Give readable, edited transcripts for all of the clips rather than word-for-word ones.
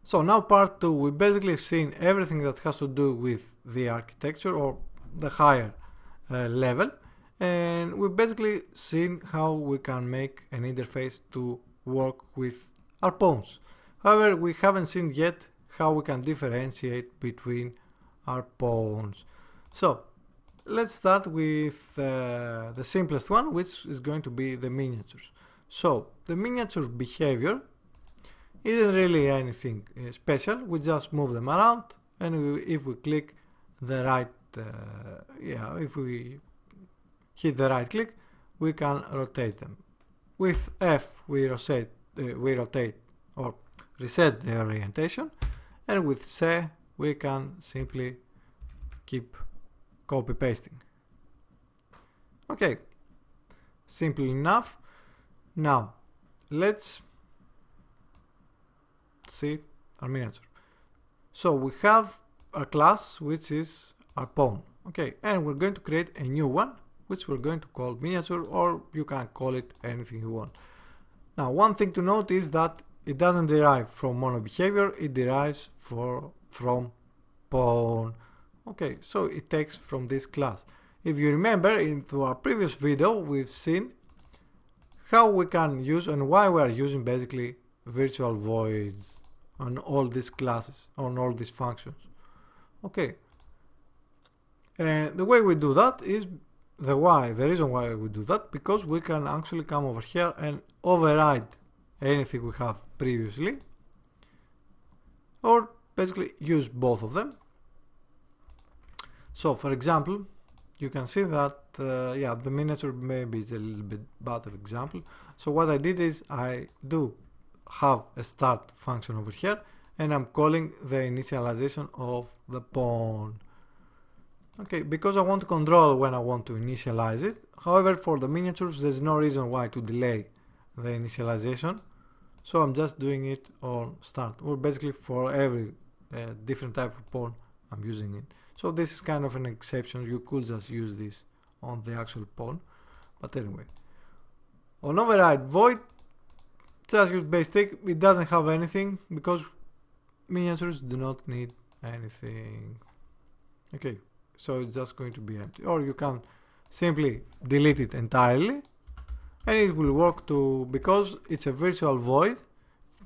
So now part 2, we basically seen everything that has to do with the architecture or the higher level, and we basically seen how we can make an interface to work with our pawns. However, we haven't seen yet how we can differentiate between our pawns. So let's start with the simplest one, which is going to be the miniatures. So the miniature behavior isn't really anything special. We just move them around, and if we click the right, if we hit the right click, we can rotate them. With F, we rotate or reset the orientation, and with C, we can simply keep copy pasting. Okay, simple enough. Now let's see our miniature. So we have our class, which is our pawn. Okay, and we're going to create a new one, which we're going to call miniature, or you can call it anything you want. Now, one thing to note is that it doesn't derive from mono behavior, it derives from pawn. Okay, so it takes from this class. If you remember, in our previous video, we've seen how we can use and why we are using basically virtual voids on all these classes, on all these functions. Okay, and the way we do that is the reason why we do that, because we can actually come over here and override anything we have previously, or basically use both of them. So for example, you can see that the miniature maybe is a little bit bad of example. So what I did is I do have a start function over here, and I'm calling the initialization of the pawn. Okay, because I want to control when I want to initialize it. However, for the miniatures, there's no reason why to delay the initialization. So I'm just doing it on start, or basically for every different type of pawn I'm using it. So this is kind of an exception. You could just use this on the actual pawn. But anyway, on override void, just use base tick. It doesn't have anything because miniatures do not need anything. Okay, so it's just going to be empty. Or you can simply delete it entirely, and it will work too, because it's a virtual void.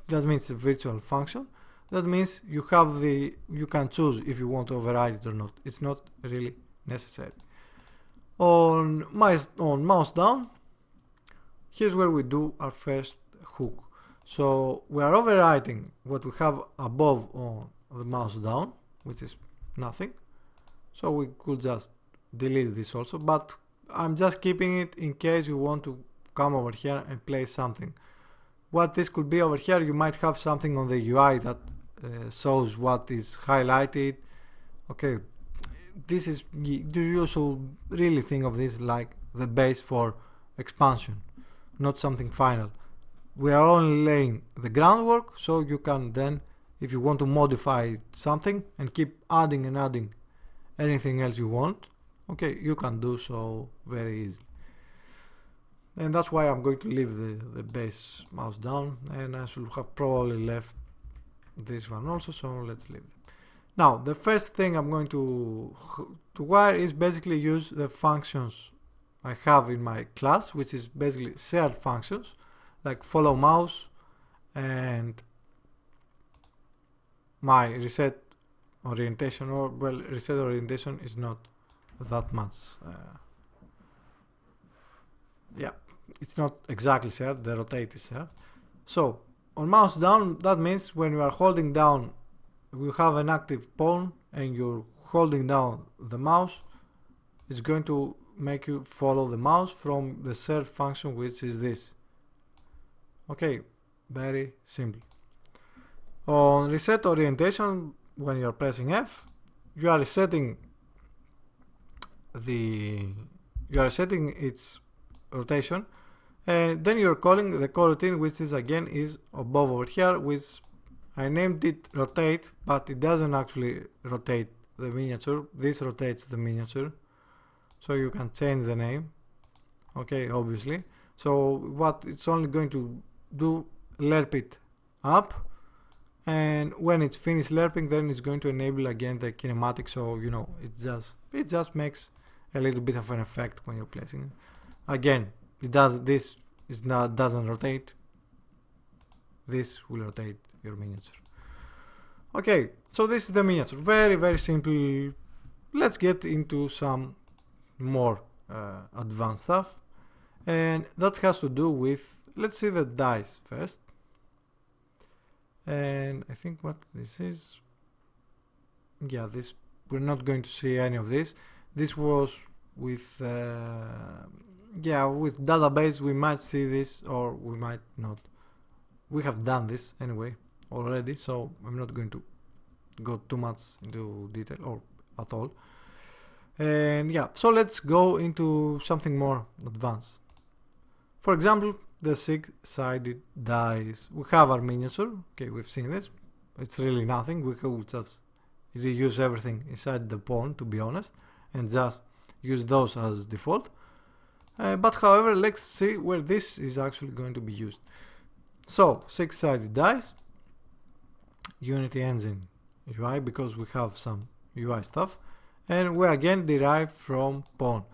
That means it's a virtual function. That means you can choose if you want to override it or not. It's not really necessary. On mouse down, here's where we do our first hook. So we are overriding what we have above on the mouse down, which is nothing. So we could just delete this also, but I'm just keeping it in case you want to come over here and place something. What this could be over here, you might have something on the UI that shows what is highlighted. Okay, this is, you also really think of this like the base for expansion, not something final. We are only laying the groundwork, so you can then, if you want to modify something and keep adding and adding anything else you want, okay, you can do so very easily. And that's why I'm going to leave the base mouse down, and I should have probably left this one also, so let's leave it. Now the first thing I'm going to wire is basically use the functions I have in my class, which is basically shared functions like follow mouse and my reset orientation, or well, reset orientation is not that much it's not exactly shared, the rotate is shared. So on mouse down, that means when you are holding down, you have an active pawn and you're holding down the mouse, it's going to make you follow the mouse from the shared function, which is this. Okay, very simple. On reset orientation, when you're pressing F, you are resetting its rotation, and then you're calling the coroutine, which is again is above over here, which I named it rotate, but it doesn't actually rotate the miniature. This rotates the miniature, so you can change the name, okay, obviously. So what it's only going to do, lerp it up, and when it's finished lerping, then it's going to enable again the kinematic, so you know it just makes a little bit of an effect when you're placing it. Again, doesn't rotate. This will rotate your miniature. Okay, so this is the miniature. Very, very simple. Let's get into some more advanced stuff, and that has to do with, let's see the dice first. And I think what this is, yeah, this, we're not going to see any of this. This was with with database we might see this, or we might not. We have done this anyway already, so I'm not going to go too much into detail or at all. And yeah, so let's go into something more advanced. For example, the six-sided dice. We have our miniature. Okay, we've seen this. It's really nothing. We could just reuse everything inside the pawn, to be honest, and just use those as default. But however, let's see where this is actually going to be used. So, six-sided dice, Unity Engine UI, because we have some UI stuff, and we again derive from pawn.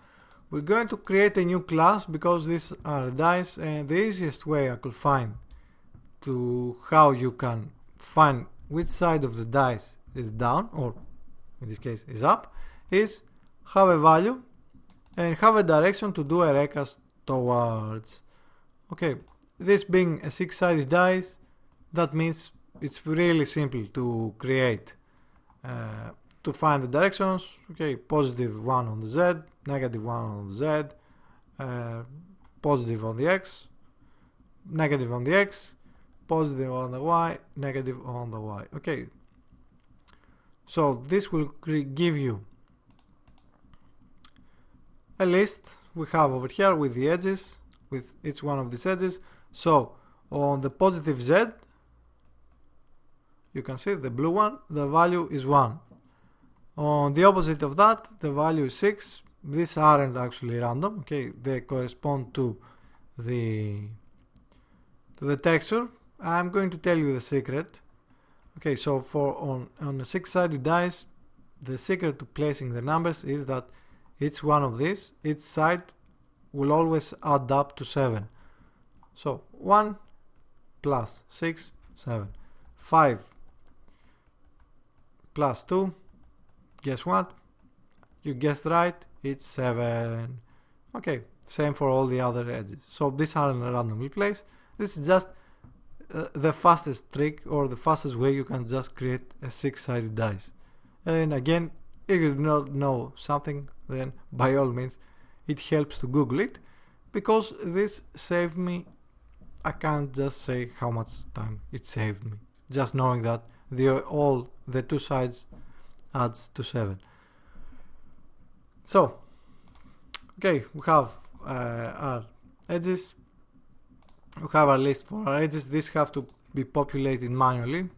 We're going to create a new class because these are dice, and the easiest way I could find to how you can find which side of the dice is down, or in this case is up, is have a value and have a direction to do a recast towards. Okay, this being a six-sided dice, that means it's really simple to create, to find the directions. Okay, positive 1 on the Z, negative 1 on the Z, positive on the X, negative on the X, positive on the Y, negative on the Y. Okay, so this will give you a list we have over here with the edges, with each one of these edges. So on the positive Z, you can see the blue one, the value is 1. On the opposite of that, the value is 6. These aren't actually random, okay, they correspond to the texture. I'm going to tell you the secret. Okay, so for on a six-sided dice, the secret to placing the numbers is that each one of these, each side will always add up to 7. So 1 plus 6, 7. 5 plus 2, guess what? You guessed right, it's 7. Okay, same for all the other edges. So these aren't randomly placed. This is just the fastest trick, or the fastest way you can just create a six-sided dice. And again, if you do not know something, then by all means it helps to Google it, because this saved me, I can't just say how much time it saved me, just knowing that the two sides adds to 7. So okay, we have our edges, we have our list for our edges. These have to be populated manually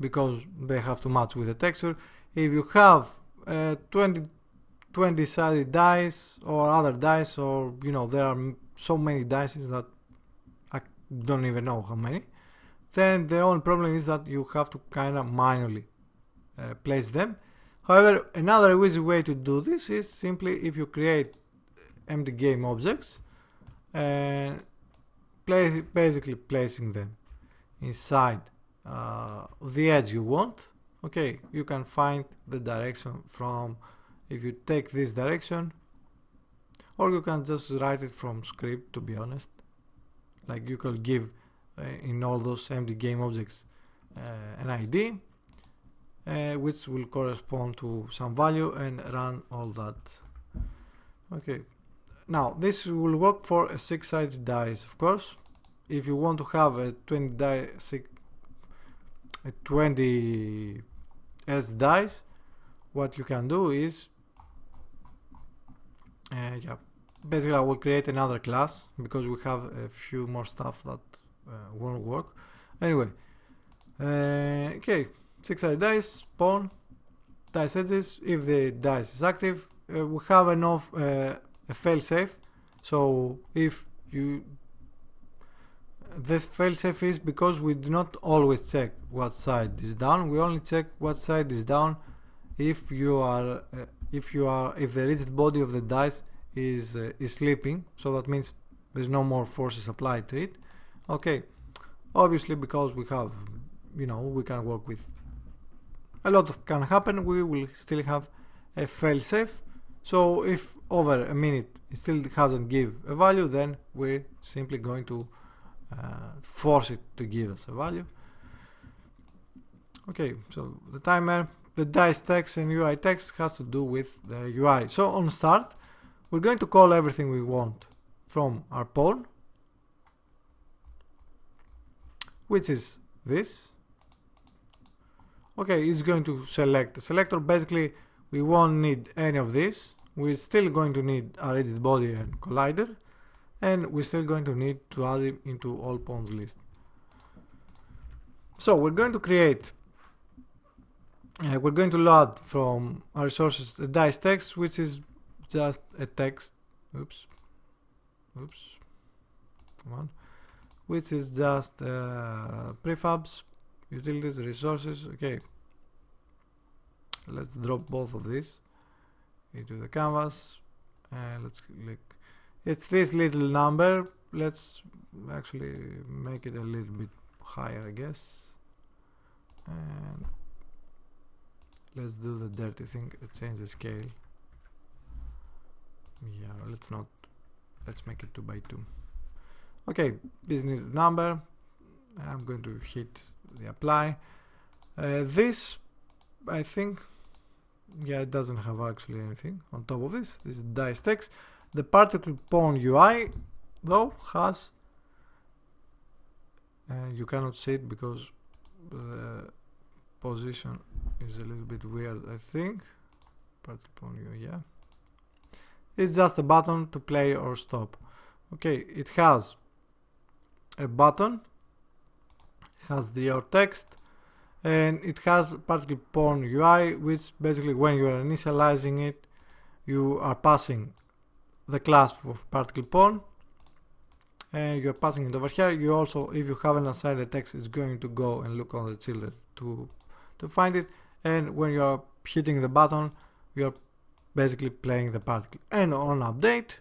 because they have to match with the texture. If you have 20 sided dice or other dice, or you know, there are so many dice that I don't even know how many, then the only problem is that you have to kind of manually place them. However, another easy way to do this is simply if you create empty game objects and basically placing them inside the edge you want. Okay, you can find the direction from, if you take this direction, or you can just write it from script, to be honest. Like you could give in all those empty game objects an ID which will correspond to some value, and run all that. Okay, now this will work for a six-sided dice, of course. If you want to have a 20 S dice, what you can do is basically I will create another class because we have a few more stuff that won't work. Anyway, okay, six-sided dice, pawn, dice edges. If the dice is active, we have a fail-safe. So if this failsafe is because we do not always check what side is down. We only check what side is down if the rigid body of the dice is sleeping. So that means there's no more forces applied to it. Okay, obviously because we have, we can work with a lot of can happen, we will still have a failsafe. So if over a minute it still hasn't give a value, then we're simply going to force it to give us a value. Okay, so the timer, the dice text and UI text has to do with the UI. So on start, we're going to call everything we want from our pawn, which is this. Okay, it's going to select the selector. Basically, we won't need any of this. We're still going to need a rigid body and collider, and we're still going to need to add it into all pawns list. So we're going to create, we're going to load from our resources the dice text, which is just a text. Oops, come on. Which is just prefabs, utilities, resources. Okay, let's drop both of these into the canvas, and let's click. It's this little number. Let's actually make it a little bit higher, I guess, and let's do the dirty thing, change the scale. Yeah, let's make it 2 by 2. Okay, this needed number. I'm going to hit the apply. This, I think, yeah, it doesn't have actually anything on top of this. This is dice text. The particle pawn UI though has, you cannot see it because the position is a little bit weird, I think. Particle pawn UI, yeah. It's just a button to play or stop. Okay, it has a button, has the your text, and it has particle pawn UI, which basically when you are initializing it, you are passing the class of particle pawn, and you're passing it over here. You also, if you haven't assigned the text, it's going to go and look on the children to find it, and when you're hitting the button, you're basically playing the particle. And on update,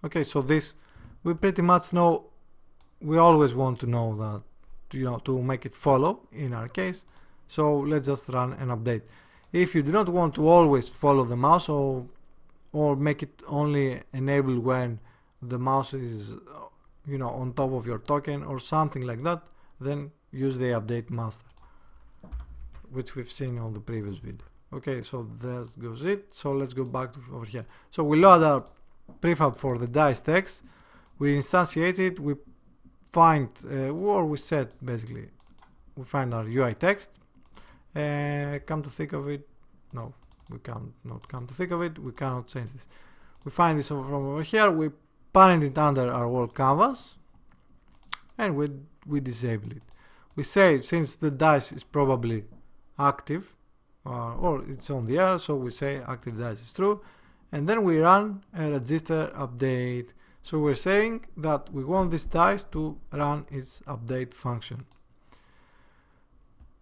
okay, so this we pretty much know. We always want to know that, to make it follow in our case. So let's just run an update. If you do not want to always follow the mouse, or make it only enable when the mouse is on top of your token or something like that, then use the update master, which we've seen on the previous video. Okay, so that goes it. So let's go back to over here. So we load our prefab for the dice text, we instantiate it, we find or we set, basically we find our UI text. Come to think of it, no, we can't not come to think of it, we cannot change this. We find this from over here, we parent it under our world canvas, and we disable it. We say, since the dice is probably active, or it's on the air, so we say active dice is true, and then we run a register update. So we're saying that we want this dice to run its update function.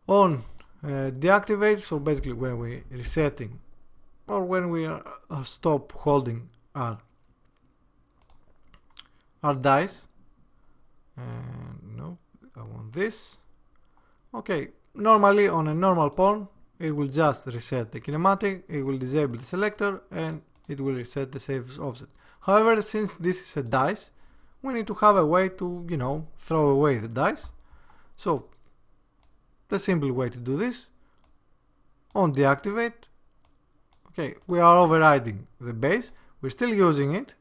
On deactivate, so basically when we're resetting or when we are stop holding our dice, no, I want this. Okay, normally on a normal pawn it will just reset the kinematic, it will disable the selector, and it will reset the save offset. However, since this is a dice, we need to have a way to, throw away the dice. So the simple way to do this, on deactivate, okay, we are overriding the base. We're still using it,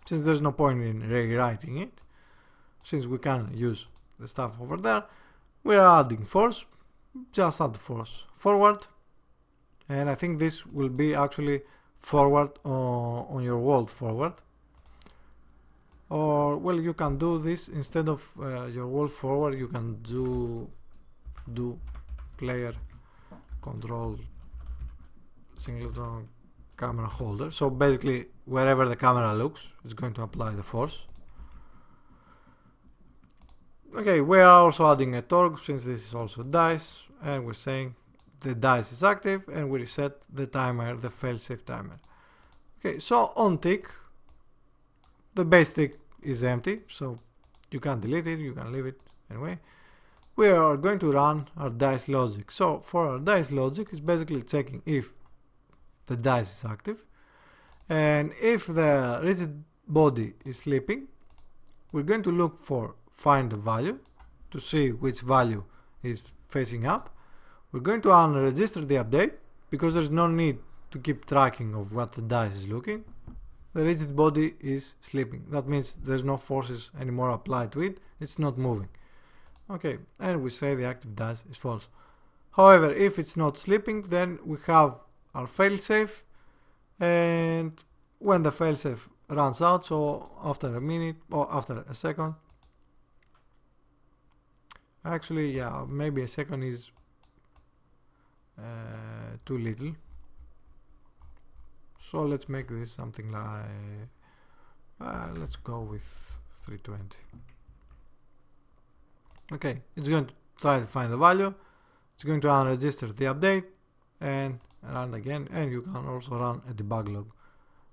since there's no point in rewriting it, since we can use the stuff over there. We are adding force, just add force forward, and I think this will be actually forward on your world forward. Or, well, you can do this instead of your world forward, you can do player control singleton camera holder. So basically wherever the camera looks, it's going to apply the force. Okay, we are also adding a torque since this is also dice, and we're saying the dice is active, and we reset the timer, the failsafe timer. Okay, so on tick, the base tick is empty, so you can delete it, you can leave it anyway. We are going to run our dice logic. So for our dice logic, it's basically checking if the dice is active, and if the rigid body is sleeping, we're going to look for find the value to see which value is facing up. We're going to unregister the update because there's no need to keep tracking of what the dice is looking. The rigid body is sleeping. That means there's no forces anymore applied to it. It's not moving. Okay, and we say the active dice is false. However, if it's not sleeping, then we have our failsafe, and when the failsafe runs out, so after a minute or after a second, actually, yeah, maybe a second is too little. So let's make this something like, let's go with 320. Okay, it's going to try to find the value. It's going to unregister the update and run again. And you can also run a debug log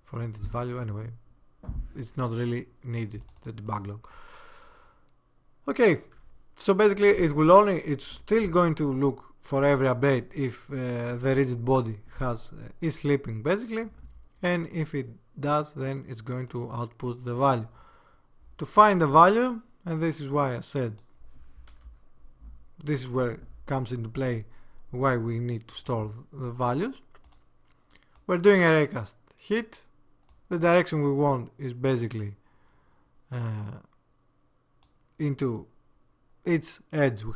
for this value anyway. It's not really needed, the debug log. Okay, so basically it's still going to look for every update if the rigid body is sleeping basically, and if it does, then it's going to output the value. To find the value, and this is why I said this is where it comes into play why we need to store the values. We're doing a raycast hit. The direction we want is basically into each edge we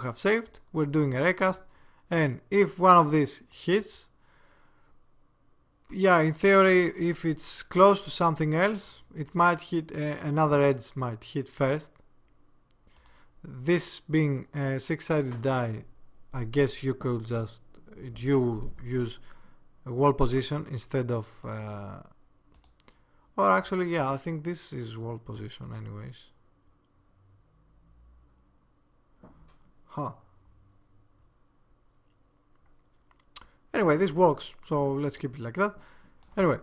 have saved. We're doing a raycast, and if one of these hits, yeah, in theory, if it's close to something else, it might hit another edge might hit first. This being a 6-sided die, I guess you could just use a wall position instead of or actually, yeah, I think this is wall position anyways. Anyway, this works, so let's keep it like that. Anyway,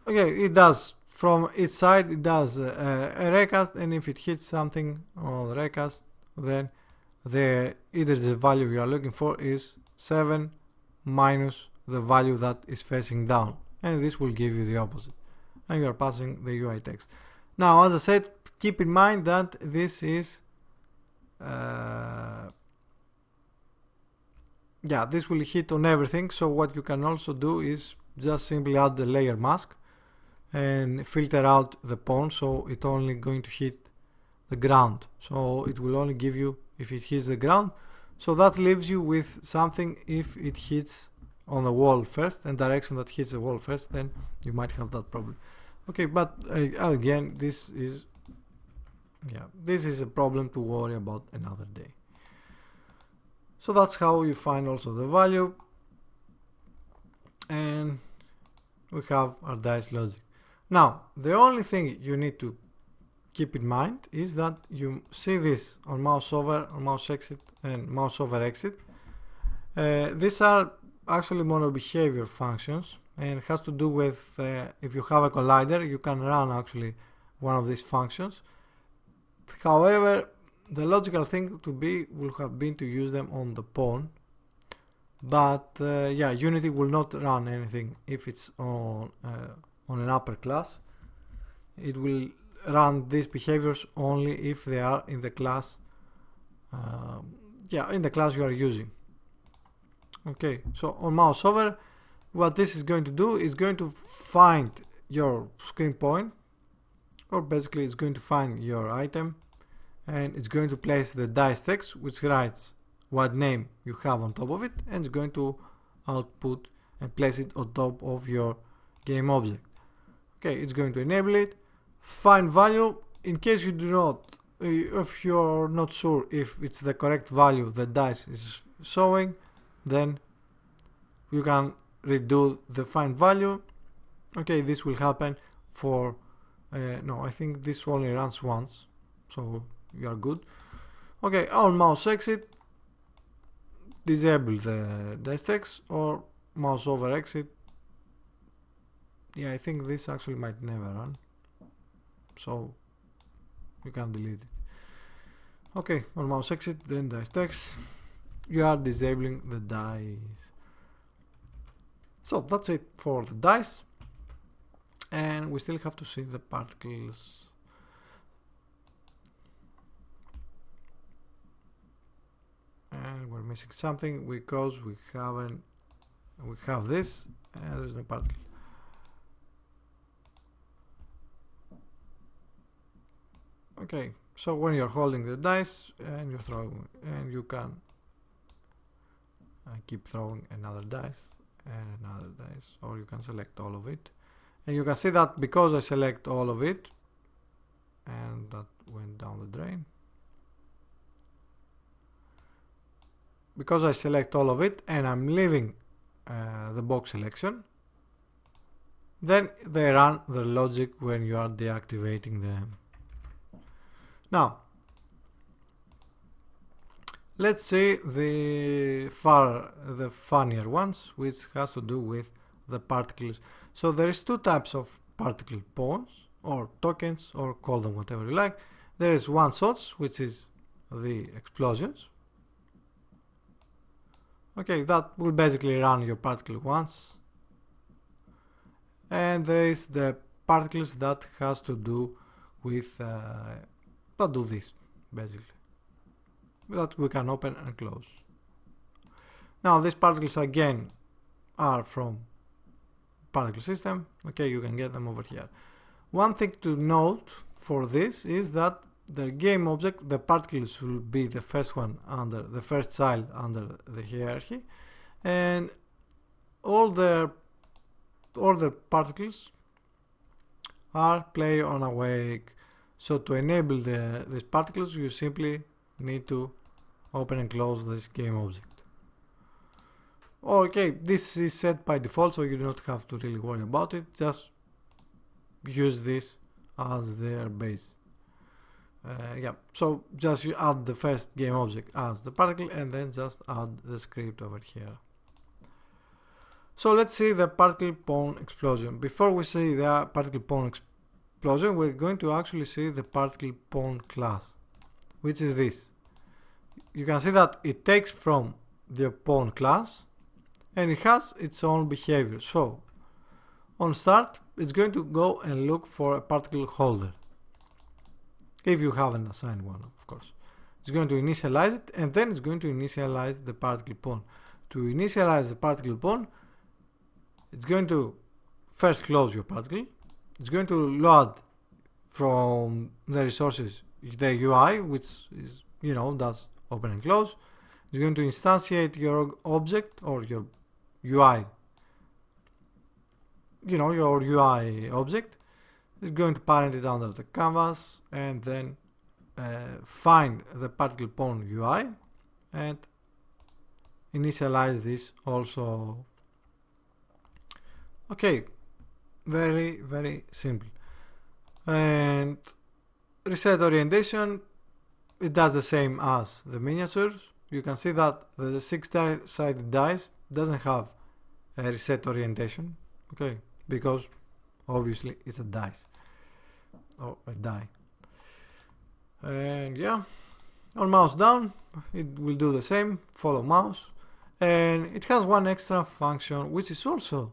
okay, it does from each side, it does a raycast, and if it hits something on the raycast, then either the value you are looking for is 7 minus the value that is facing down, and this will give you the opposite, and you are passing the UI text. Now, as I said, keep in mind that this is yeah, this will hit on everything. So what you can also do is just simply add the layer mask and filter out the pawn, so it's only going to hit the ground. So it will only give you if it hits the ground. So that leaves you with something if it hits on the wall first, and direction that hits the wall first, then you might have that problem. Okay, but again, this is a problem to worry about another day. So that's how you find also the value, and we have our dice logic. Now, the only thing you need to keep in mind is that you see this on mouse over, on mouse exit, and mouse over exit. These are actually monobehavior functions, and it has to do with if you have a collider, you can run actually one of these functions. However, the logical thing to be will have been to use them on the pawn, but yeah, Unity will not run anything if it's on an upper class. It will run these behaviors only if they are in the class, in the class you are using. Okay, so on mouse over, what this is going to do is going to find your screen point, or basically it's going to find your item, and it's going to place the dice text, which writes what name you have on top of it, and it's going to output and place it on top of your game object. Okay, it's going to enable it. Find value. In case you do not, if you're not sure if it's the correct value the dice is showing, then you can redo the find value. Okay, this will happen for no, I think this only runs once, so you are good. Okay, on mouse exit, disable the dice text, or mouse over exit. Yeah, I think this actually might never run, so you can delete it. Okay, on mouse exit, then dice text, you are disabling the dice. So that's it for the dice, and we still have to see the particles. And we're missing something because we have this and there's no particle. Okay, so when you're holding the dice and you're throwing, and you can keep throwing another dice and another dice, or you can select all of it, and you can see that because I select all of it, and that went down the drain. Because I select all of it and I'm leaving the box selection, then they run the logic when you are deactivating them. Now, let's see the funnier ones, which has to do with the particles. So there is two types of particle pawns or tokens, or call them whatever you like. There is one shots, which is the explosions. Okay, that will basically run your particle once. And there is the particles that has to do with that do this basically, that we can open and close. Now these particles again are from particle system. Okay, you can get them over here. One thing to note for this is that the game object, the particles will be the first one under the first child under the hierarchy, and all the other particles are play on awake. So to enable these particles, you simply need to open and close this game object. Okay, this is set by default, so you do not have to really worry about it. Just use this as their base. Yeah, so just you add the first game object as the particle, and then just add the script over here. So let's see the particle pawn explosion. Before we see the particle pawn explosion, we're going to actually see the particle pawn class, which is this. You can see that it takes from the pawn class and it has its own behavior. So on start, it's going to go and look for a particle holder, if you haven't assigned one, of course. It's going to initialize it, and then it's going to initialize the particle pawn. To initialize the particle pawn, it's going to first close your particle. It's going to load from the resources the UI, which is, does open and close. It's going to instantiate your object or your UI, your UI object. It's going to parent it under the canvas, and then find the particle pawn UI and initialize this also. Okay, very, very simple. And reset orientation, it does the same as the miniatures. You can see that the six-sided dice doesn't have a reset orientation, okay, because obviously it's a dice or a die. And yeah, on mouse down, it will do the same, follow mouse, and it has one extra function, which is also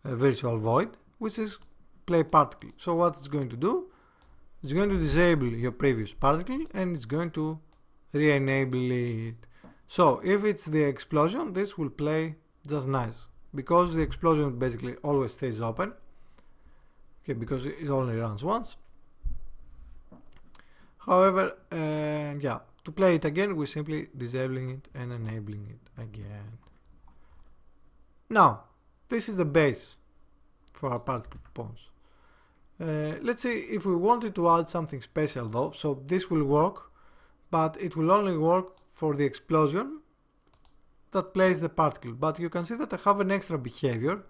a virtual void, which is play particle. So what it's going to do, it's going to disable your previous particle and it's going to re-enable it. So if it's the explosion, this will play just nice, because the explosion basically always stays open, okay, because it only runs once. However, yeah, to play it again, we're simply disabling it and enabling it again. Now, this is the base for our particle pawns. Let's see if we wanted to add something special though. So this will work, but it will only work for the explosion that plays the particle. But you can see that I have an extra behavior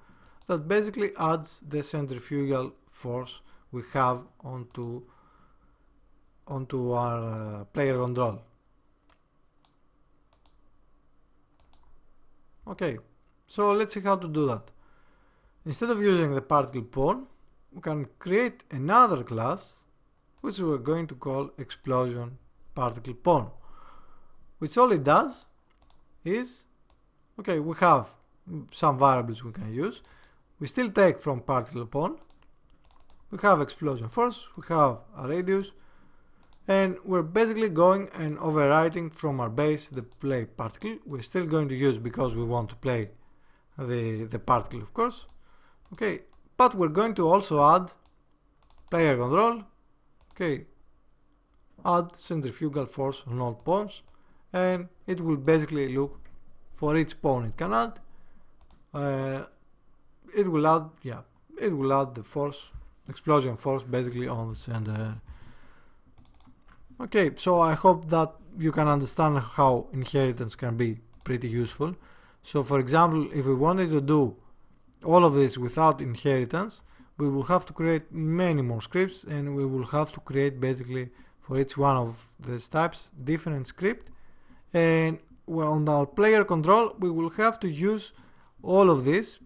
that basically adds the centrifugal force we have onto our player control. Okay, so let's see how to do that. Instead of using the particle pawn, we can create another class which we're going to call explosion particle pawn, which all it does is, okay, we have some variables we can use. We still take from particle pawn. We have explosion force, we have a radius, and we're basically going and overwriting from our base the play particle. We're still going to use because we want to play the particle, of course. Okay, but we're going to also add player control. Okay, add centrifugal force on all pawns, and it will basically look for each pawn it can add. It will add the force, explosion force, basically on the center. Okay, so I hope that you can understand how inheritance can be pretty useful. So for example, if we wanted to do all of this without inheritance, we will have to create many more scripts, and we will have to create basically for each one of these types different script. And on our player control, we will have to use all of this,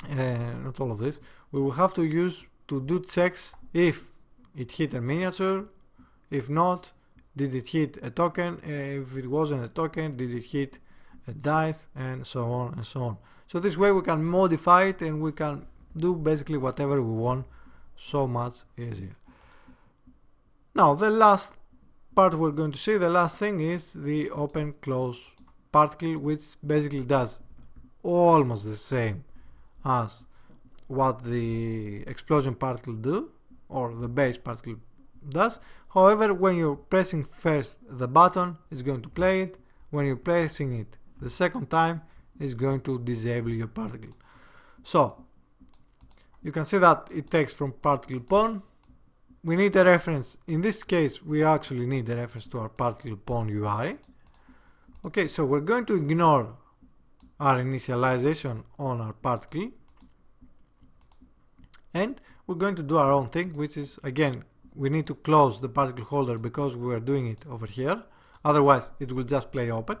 not all of this, we will have to use to do checks if it hit a miniature, if not, did it hit a token, if it wasn't a token, did it hit a dice, and so on and so on. So this way we can modify it and we can do basically whatever we want so much easier. Now the last part we're going to see, the last thing, is the open close particle, which basically does almost the same as what the explosion particle do, or the base particle does. However, when you're pressing first the button, it's going to play it. When you're pressing it the second time, it's going to disable your particle. So you can see that it takes from particle pawn. We need a reference. In this case, we actually need a reference to our particle pawn UI. Okay, so we're going to ignore our initialization on our particle, and we're going to do our own thing, which is, again, we need to close the particle holder because we are doing it over here. Otherwise, it will just play open.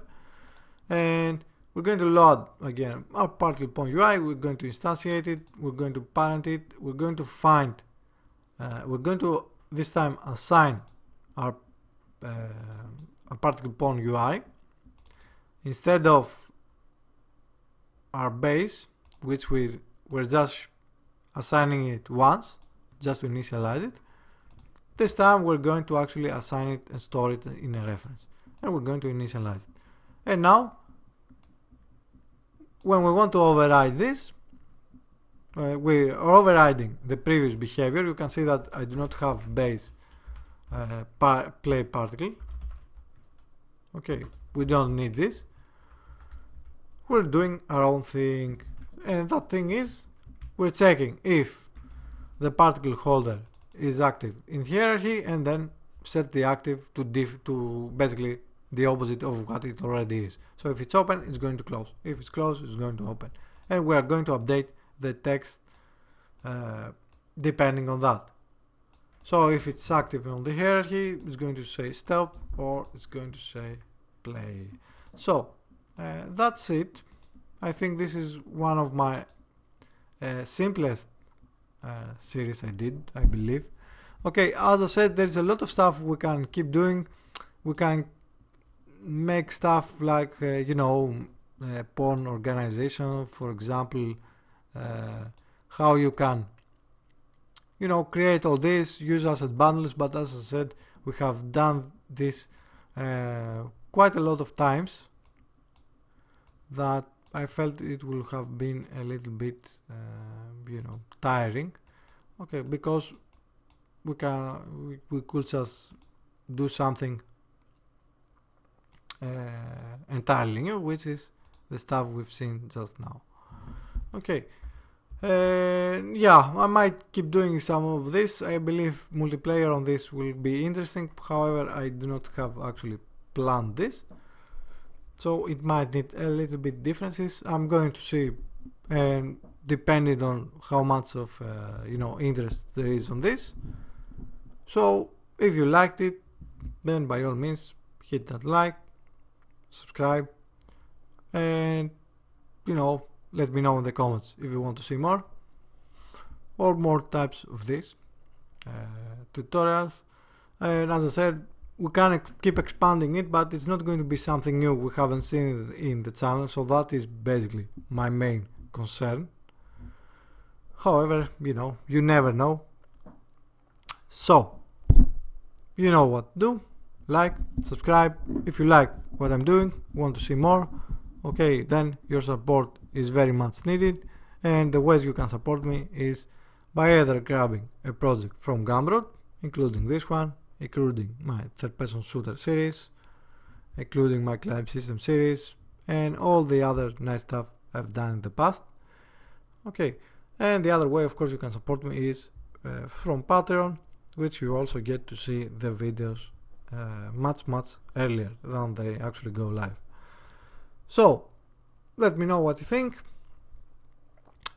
And we're going to load again our particle pawn UI. We're going to instantiate it. We're going to parent it. We're going to find. We're going to this time assign our particle pawn UI instead of our base, which we're just assigning it once just to initialize it. This time we're going to actually assign it and store it in a reference, and we're going to initialize it. And now when we want to override this, we are overriding the previous behavior. You can see that I do not have base play particle. Okay, we don't need this. We're doing our own thing, and that thing is we're checking if the particle holder is active in hierarchy, and then set the active to basically the opposite of what it already is. So if it's open, it's going to close. If it's closed, it's going to open. And we are going to update the text depending on that. So if it's active on the hierarchy, it's going to say stop, or it's going to say play. So that's it. I think this is one of my simplest series I did, I believe. Okay, as I said, there's a lot of stuff we can keep doing. We can make stuff like pawn organization, for example, how you can create all this, use asset bundles. But as I said, we have done this quite a lot of times that I felt it will have been a little bit tiring. Okay, because we could just do something entirely new, which is the stuff we've seen just now. Okay, I might keep doing some of this. I believe multiplayer on this will be interesting. However, I do not have actually planned this, so it might need a little bit differences. I'm going to see, and depending on how much of interest there is on this. So if you liked it, then by all means hit that like, subscribe, and let me know in the comments if you want to see more or more types of these tutorials. And as I said, we can keep expanding it, but it's not going to be something new we haven't seen in the channel, so that is basically my main concern. However, you never know. So, you know what to do. Like, subscribe if you like what I'm doing, want to see more. Okay, then your support is very much needed, and the ways you can support me is by either grabbing a project from Gumroad, including this one, including my third-person shooter series, including my climb system series, and all the other nice stuff I've done in the past. Okay, and the other way, of course, you can support me is from Patreon, which you also get to see the videos much earlier than they actually go live. So, let me know what you think,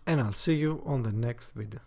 and I'll see you on the next video.